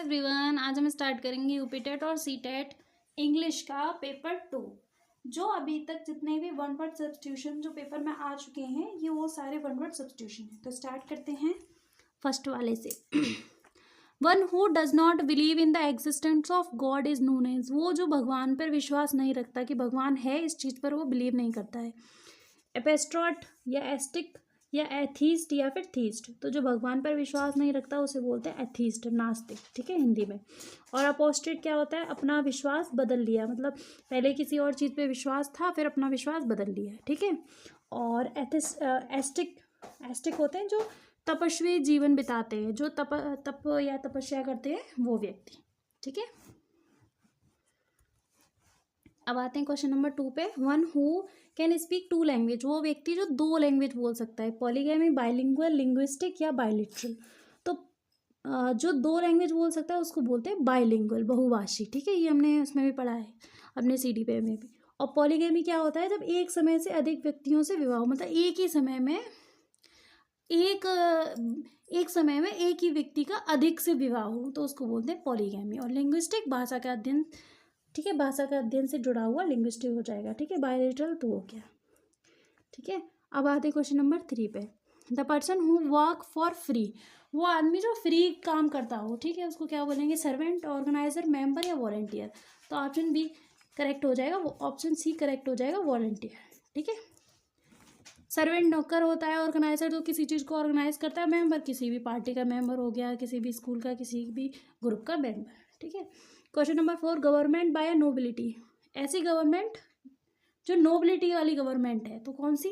Everyone, आज हम start करेंगे यूपी टेट और सी टेट इंग्लिश का पेपर 2। जो अभी तक जितने भी वन वर्ड सब्स्टिट्यूशन जो पेपर में आ चुके हैं ये वो सारे वन वर्ड सब्स्टिट्यूशन हैं। तो स्टार्ट करते हैं फर्स्ट वाले से। One who does not believe in the existence of god is known as. वो जो भगवान पर विश्वास नहीं रखता कि भगवान है, इस चीज़ पर वो बिलीव नहीं करता है। एपेस्ट्रॉट या एस्टिक या एथीस्ट या फिर थीस्ट। तो जो भगवान पर विश्वास नहीं रखता उसे बोलते हैं एथीस्ट, नास्तिक, ठीक है हिंदी में। और अपोस्टेट क्या होता है? अपना विश्वास बदल लिया, मतलब पहले किसी और चीज़ पे विश्वास था फिर अपना विश्वास बदल लिया, ठीक है। और एस्टिक होते हैं जो तपस्वी जीवन बिताते हैं, जो तप या तपस्या करते हैं वो व्यक्ति, ठीक है। अब आते हैं क्वेश्चन नंबर 2 पे। One who can speak 2 language. वो व्यक्ति जो 2 लैंग्वेज बोल सकता है। पॉलीगैमी, बाइलिंगुअल, लिंग्विस्टिक या बाइलिटरल। तो जो 2 लैंग्वेज बोल सकता है उसको बोलते हैं बाइलिंगुअल, बहुभाषी, ठीक है। ये हमने उसमें भी पढ़ा है अपने CD पे में भी। और पॉलीगैमी क्या होता है? जब एक समय से अधिक व्यक्तियों से विवाह, मतलब एक ही समय में एक ही व्यक्ति का अधिक से विवाह हो तो उसको बोलते हैं पॉलीगैमी। और लिंग्विस्टिक भाषा का अध्ययन, ठीक है, भाषा का अध्ययन से जुड़ा हुआ लिंग्विस्टिक हो जाएगा, ठीक है। बायलिटरल तो हो गया, ठीक है। अब आते क्वेश्चन नंबर 3 पे। The person who work for free. वो आदमी जो फ्री काम करता हो, ठीक है, उसको क्या बोलेंगे? सर्वेंट, ऑर्गेनाइजर, मेंबर या वॉलंटियर। तो ऑप्शन बी करेक्ट हो जाएगा, ऑप्शन सी करेक्ट हो जाएगा, वॉलंटियर, ठीक है। सर्वेंट नौकर होता है, ऑर्गेनाइजर जो किसी चीज़ को ऑर्गेनाइज करता है, मेंबर किसी भी पार्टी का मेंबर हो गया, किसी भी स्कूल का, किसी भी ग्रुप का मेंबर, ठीक है। Question number 4। Government by nobility. ऐसी गवर्नमेंट जो नोबिलिटी वाली गवर्नमेंट है, तो कौन सी?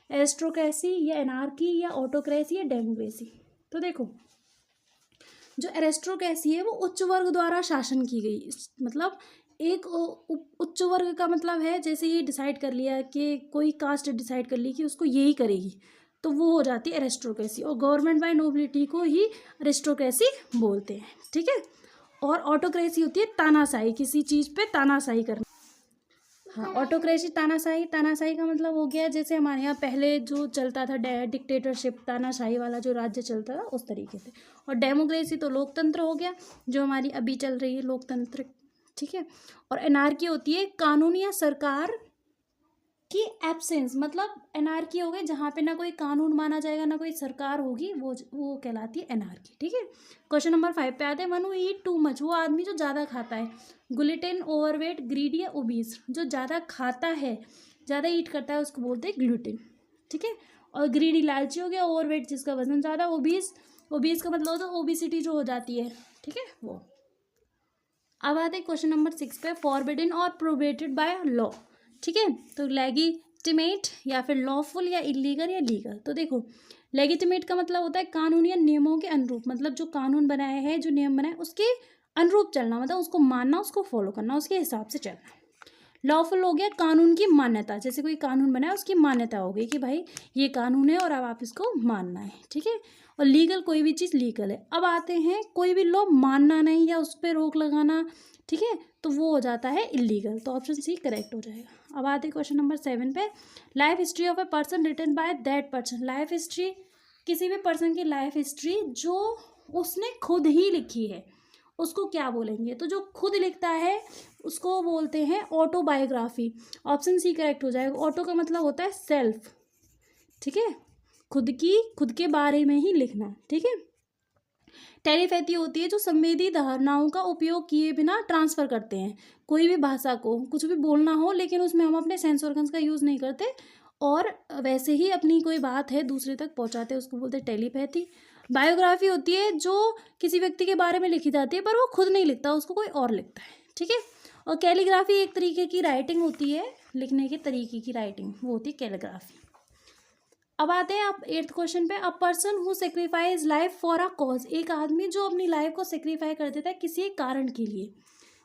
एरिस्टोक्रेसी या एनार्की या ऑटोक्रेसी या डेमोक्रेसी। तो देखो, जो एरिस्टोक्रेसी है वो उच्च वर्ग द्वारा शासन की गई, मतलब एक उच्च वर्ग का मतलब है जैसे ये डिसाइड कर लिया कि कोई कास्ट डिसाइड कर ली कि उसको यही करेगी, तो वो हो जाती है एरिस्टोक्रेसी। और गवर्नमेंट बाय नोबिलिटी को ही एरिस्टोक्रेसी बोलते हैं, ठीक है। और ऑटोक्रेसी होती है तानाशाही, किसी चीज़ पे तानाशाही करना। हाँ, ऑटोक्रेसी तानाशाही का मतलब हो गया जैसे हमारे यहाँ पहले जो चलता था डिक्टेटरशिप, तानाशाही वाला जो राज्य चलता था उस तरीके से। और डेमोक्रेसी तो लोकतंत्र हो गया, जो हमारी अभी चल रही है लोकतंत्र, ठीक है। और एनार्की होती है कानून या सरकार की एब्सेंस, मतलब एनार्की हो गई जहाँ पे ना कोई कानून माना जाएगा ना कोई सरकार होगी, वो कहलाती है एनार्की, ठीक है। क्वेश्चन नंबर 5 पे आते हैं। One who eat too much. वो आदमी जो ज़्यादा खाता है। ग्लूटेन, ओवरवेट, ग्रीडी या ओबीस। जो ज़्यादा खाता है, ज़्यादा ईट करता है उसको बोलते हैं ग्लूटेन, ठीक है। और ग्रीडी लालची हो गया, ओवरवेट जिसका वजन ज़्यादा, ओबीस का मतलब होता है ओबिसिटी जो हो जाती है, ठीक है वो। अब आते हैं क्वेश्चन नंबर 6 पे। फॉरबिडन और प्रोहिबिटेड बाय लॉ, ठीक है। तो लेगिटिमेट या फिर लॉफुल या इलीगल या लीगल। तो देखो, लेगिटिमेट का मतलब होता है कानून या नियमों के अनुरूप, मतलब जो कानून बनाए हैं, जो नियम बनाए उसके अनुरूप चलना, मतलब उसको मानना, उसको फॉलो करना, उसके हिसाब से चलना। लॉफुल हो गया कानून की मान्यता, जैसे कोई कानून बनाए उसकी मान्यता हो गई कि भाई ये कानून है और अब आप इसको मानना है, ठीक है। और लीगल, कोई भी चीज़ लीगल है। अब आते हैं कोई भी लॉ मानना नहीं या उस पर रोक लगाना, ठीक है, तो वो हो जाता है इलीगल। तो ऑप्शन सी करेक्ट हो जाएगा। अब आते हैं क्वेश्चन नंबर 7 पे। Life history of a person written by that person. Life history, किसी भी पर्सन की लाइफ हिस्ट्री जो उसने खुद ही लिखी है उसको क्या बोलेंगे? तो जो खुद लिखता है उसको बोलते हैं ऑटोबायोग्राफी। ऑप्शन सी करेक्ट हो जाएगा। ऑटो का मतलब होता है सेल्फ, ठीक है, खुद के बारे में ही लिखना, ठीक है। टेलीपैथी होती है जो संवेदी धारणाओं का उपयोग किए बिना ट्रांसफर करते हैं। कोई भी भाषा को कुछ भी बोलना हो लेकिन उसमें हम अपने सेंस ऑर्गन्स का यूज़ नहीं करते और वैसे ही अपनी कोई बात है दूसरे तक पहुंचाते हैं, उसको बोलते हैं टेलीपैथी। बायोग्राफी होती है जो किसी व्यक्ति के बारे में लिखी जाती है पर वो खुद नहीं लिखता, उसको कोई और लिखता है, ठीक है। और कैलीग्राफी एक तरीके की राइटिंग होती है, लिखने के तरीके की राइटिंग, वो होती है कैलीग्राफी। अब आते हैं आप 8th क्वेश्चन पे। A person who sacrifice life for a cause. एक आदमी जो अपनी लाइफ को सेक्रीफाई कर देता है किसी एक कारण के लिए,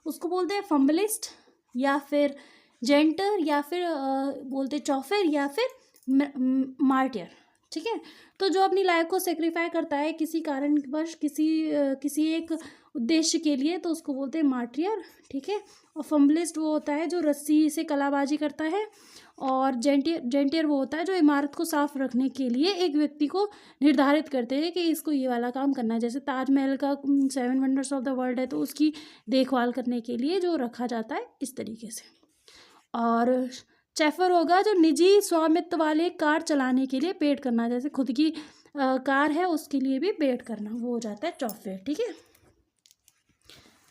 उसको बोलते हैं फम्बलिस्ट या फिर जेंटर या फिर बोलते चौफेर या फिर मार्टियर, ठीक है। तो जो अपनी लाइफ को सेक्रीफाई करता है किसी कारणवश, किसी एक उद्देश्य के लिए, तो उसको बोलते हैं मार्टियर, ठीक है। और फम्बलिस्ट वो होता है जो रस्सी से कलाबाजी करता है। और जेंटियर वो होता है जो इमारत को साफ रखने के लिए एक व्यक्ति को निर्धारित करते हैं कि इसको ये वाला काम करना है। जैसे ताजमहल का 7 वंडर्स ऑफ द वर्ल्ड है, तो उसकी देखभाल करने के लिए जो रखा जाता है इस तरीके से। और चैफर होगा जो निजी स्वामित्व वाले कार चलाने के लिए पेड करना, जैसे खुद की कार है उसके लिए भी पेड करना, वो हो जाता है चॉफेयर। ठीक है,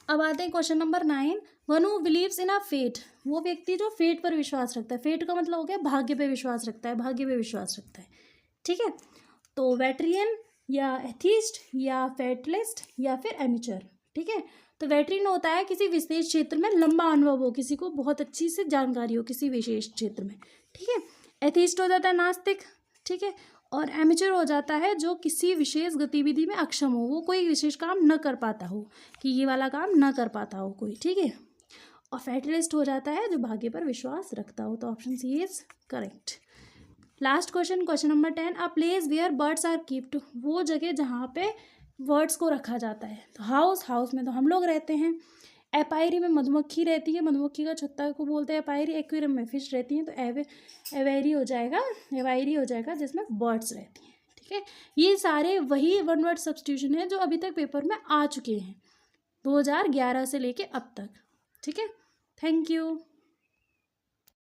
अब आते हैं question number 9। One who believes in a fate, वो व्यक्ति जो फेट पर विश्वास रखता है। फेट का मतलब हो गया भाग्य पे विश्वास रखता है, भाग्य पे विश्वास रखता है। ठीक है, तो वेटरियन या एथिस्ट या फेटलिस्ट या फिर एमेचर। ठीक है, तो वेटरियन होता है किसी विशेष क्षेत्र में लंबा अनुभव हो, किसी को बहुत अच्छी से जानकारी हो किसी विशेष क्षेत्र में। ठीक है, एथिस्ट हो जाता है नास्तिक। ठीक है, और एमेचर हो जाता है जो किसी विशेष गतिविधि में अक्षम हो, वो कोई विशेष काम न कर पाता हो, कि ये वाला काम न कर पाता हो कोई। ठीक है, और फेटलिस्ट हो जाता है जो भाग्य पर विश्वास रखता हो। तो option C is correct. Last question, question number 10। A place where birds are kept, वो जगह जहाँ पे बर्ड्स को रखा जाता है। तो हाउस में तो हम लोग रहते हैं। एपायरी में मधुमक्खी रहती है, मधुमक्खी का छत्ता को बोलते हैं एपायरी। एक्वेरियम में फिश रहती हैं, तो एवायरी हो जाएगा जिसमें बर्ड्स रहती हैं। ठीक है, ये सारे वही वन वर्ड सब्स्टिट्यूशन है जो अभी तक पेपर में आ चुके हैं 2011 से लेके अब तक। ठीक है, थैंक यू।